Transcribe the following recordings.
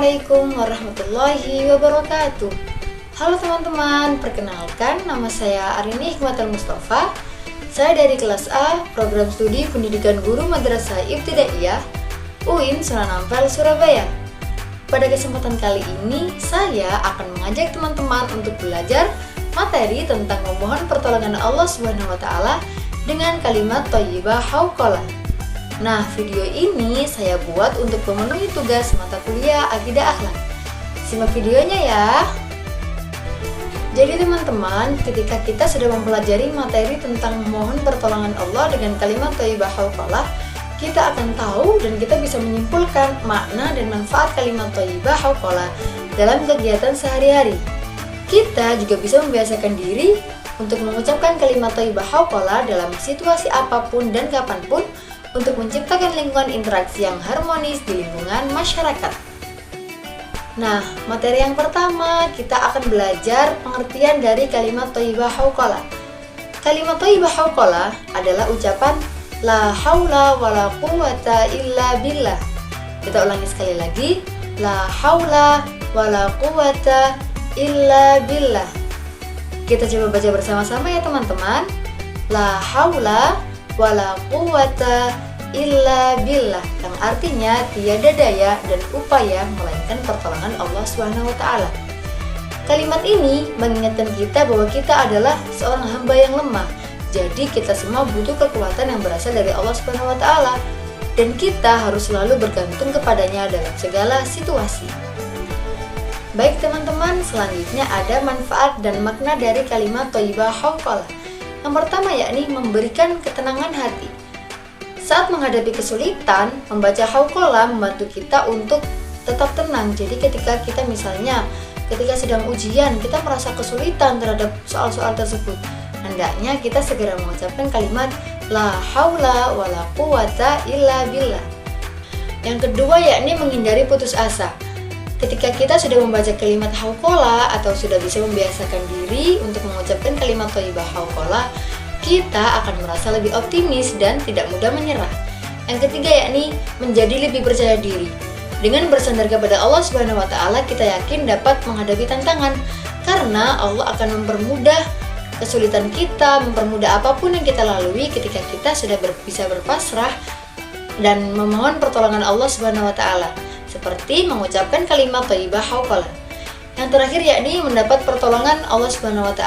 Assalamualaikum warahmatullahi wabarakatuh. Halo teman-teman, perkenalkan nama saya Arini Hikmatul Mustafa. Saya dari kelas A, program studi pendidikan guru Madrasah Ibtidaiyah UIN Sunan Ampel, Surabaya. Pada kesempatan kali ini, saya akan mengajak teman-teman untuk belajar materi tentang memohon pertolongan Allah SWT dengan kalimat thayyibah hauqalah. Nah, video ini saya buat untuk memenuhi tugas mata kuliah Akidah Akhlak. Simak videonya ya. Jadi teman-teman, ketika kita sudah mempelajari materi tentang memohon pertolongan Allah dengan kalimat thayyibah hauqalah, kita akan tahu dan kita bisa menyimpulkan makna dan manfaat kalimat thayyibah hauqalah dalam kegiatan sehari-hari. Kita juga bisa membiasakan diri untuk mengucapkan kalimat thayyibah hauqalah dalam situasi apapun dan kapanpun, untuk menciptakan lingkungan interaksi yang harmonis di lingkungan masyarakat. Nah, materi yang pertama kita akan belajar pengertian dari kalimat thayyibah hauqalah. Kalimat thayyibah hauqalah adalah ucapan la haula wala quwata illa billah. Kita ulangi sekali lagi, la haula wala quwata illa billah. Kita coba baca bersama-sama ya teman-teman. La haula wala quwata illa billah, yang artinya tiada daya dan upaya melainkan pertolongan Allah SWT. Kalimat ini mengingatkan kita bahwa kita adalah seorang hamba yang lemah. Jadi kita semua butuh kekuatan yang berasal dari Allah SWT, dan kita harus selalu bergantung kepadanya dalam segala situasi. Baik teman-teman, selanjutnya ada manfaat dan makna dari kalimat thayyibah hauqalah. Yang pertama yakni memberikan ketenangan hati. Saat menghadapi kesulitan, membaca hauqalah membantu kita untuk tetap tenang. Jadi ketika kita misalnya ketika sedang ujian, kita merasa kesulitan terhadap soal-soal tersebut, hendaknya kita segera mengucapkan kalimat la haula wala quwata illa billah. Yang kedua yakni menghindari putus asa. Ketika kita sudah membaca kalimat hauqalah atau sudah bisa membiasakan diri untuk mengucapkan kalimat thayyibah hauqalah, kita akan merasa lebih optimis dan tidak mudah menyerah. Yang ketiga yakni menjadi lebih percaya diri. Dengan bersandar kepada Allah SWT, kita yakin dapat menghadapi tantangan, karena Allah akan mempermudah kesulitan kita, mempermudah apapun yang kita lalui ketika kita sudah bisa berpasrah dan memohon pertolongan Allah SWT, seperti mengucapkan kalimat thayyibah hauqalah. Yang terakhir yakni mendapat pertolongan Allah SWT.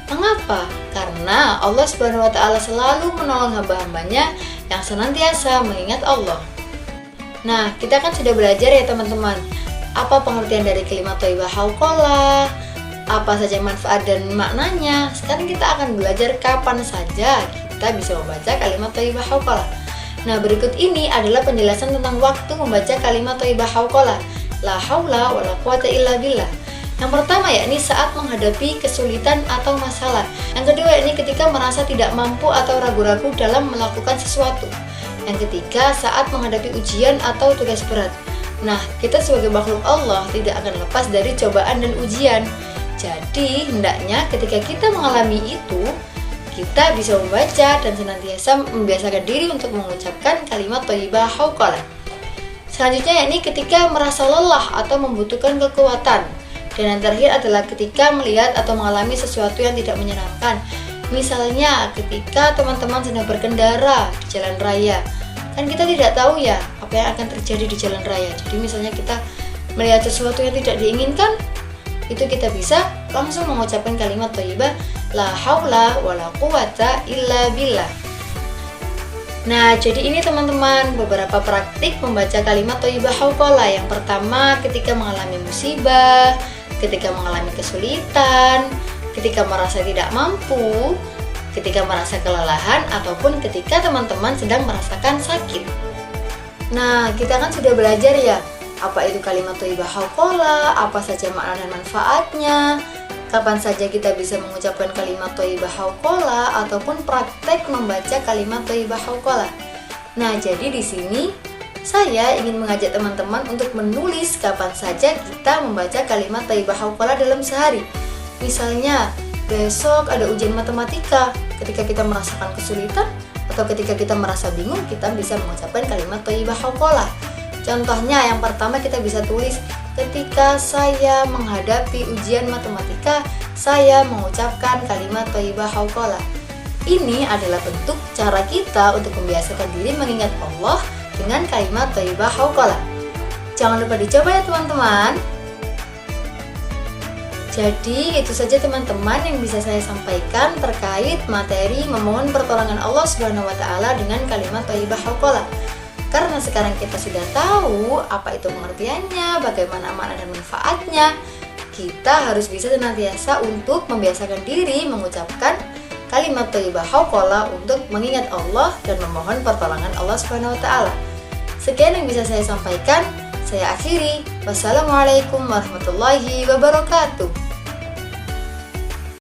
Mengapa? Karena Allah SWT selalu menolong hamba-hambanya yang senantiasa mengingat Allah. Nah, kita kan sudah belajar ya teman-teman, apa pengertian dari kalimat thayyibah hauqalah, apa saja manfaat dan maknanya. Sekarang kita akan belajar kapan saja kita bisa membaca kalimat thayyibah hauqalah. Nah, berikut ini adalah penjelasan tentang waktu membaca kalimat thayyibah hauqalah, la haula wala quwata illa billah. Yang pertama yakni saat menghadapi kesulitan atau masalah. Yang kedua yakni ketika merasa tidak mampu atau ragu-ragu dalam melakukan sesuatu. Yang ketiga saat menghadapi ujian atau tugas berat. Nah, kita sebagai makhluk Allah tidak akan lepas dari cobaan dan ujian. Jadi, hendaknya ketika kita mengalami itu, kita bisa membaca dan senantiasa membiasakan diri untuk mengucapkan kalimat thayyibah hauqalah. Selanjutnya yakni ketika merasa lelah atau membutuhkan kekuatan. Dan yang terakhir adalah ketika melihat atau mengalami sesuatu yang tidak menyenangkan. Misalnya ketika teman-teman sedang berkendara di jalan raya, kan kita tidak tahu ya apa yang akan terjadi di jalan raya. Jadi misalnya kita melihat sesuatu yang tidak diinginkan, itu kita bisa langsung mengucapkan kalimat thayyibah la haula wala quwata illa billah. Nah, jadi ini teman-teman beberapa praktik membaca kalimat thayyibah hauqalah. Yang pertama ketika mengalami musibah, ketika mengalami kesulitan, ketika merasa tidak mampu, ketika merasa kelelahan, ataupun ketika teman-teman sedang merasakan sakit. Nah, kita kan sudah belajar ya, apa itu kalimat thayyibah hauqalah, apa saja makna dan manfaatnya, kapan saja kita bisa mengucapkan kalimat thayyibah hauqalah, ataupun praktek membaca kalimat thayyibah hauqalah. Nah, jadi di sini saya ingin mengajak teman-teman untuk menulis kapan saja kita membaca kalimat thayyibah hauqalah dalam sehari. Misalnya, besok ada ujian matematika, ketika kita merasakan kesulitan atau ketika kita merasa bingung, kita bisa mengucapkan kalimat thayyibah hauqalah. Contohnya yang pertama kita bisa tulis ketika saya menghadapi ujian matematika, saya mengucapkan kalimat thayyibah hauqalah. Ini adalah bentuk cara kita untuk membiasakan diri mengingat Allah dengan kalimat thayyibah hauqalah. Jangan lupa dicoba ya teman-teman. Jadi itu saja teman-teman yang bisa saya sampaikan terkait materi memohon pertolongan Allah Subhanahu wa taala dengan kalimat thayyibah hauqalah. Karena sekarang kita sudah tahu apa itu pengertiannya, bagaimana makna dan manfaatnya, kita harus bisa senantiasa untuk membiasakan diri mengucapkan kalimat thayyibah hauqalah untuk mengingat Allah dan memohon pertolongan Allah Subhanahu wa taala. Sekian yang bisa saya sampaikan, saya akhiri. Wassalamualaikum warahmatullahi wabarakatuh.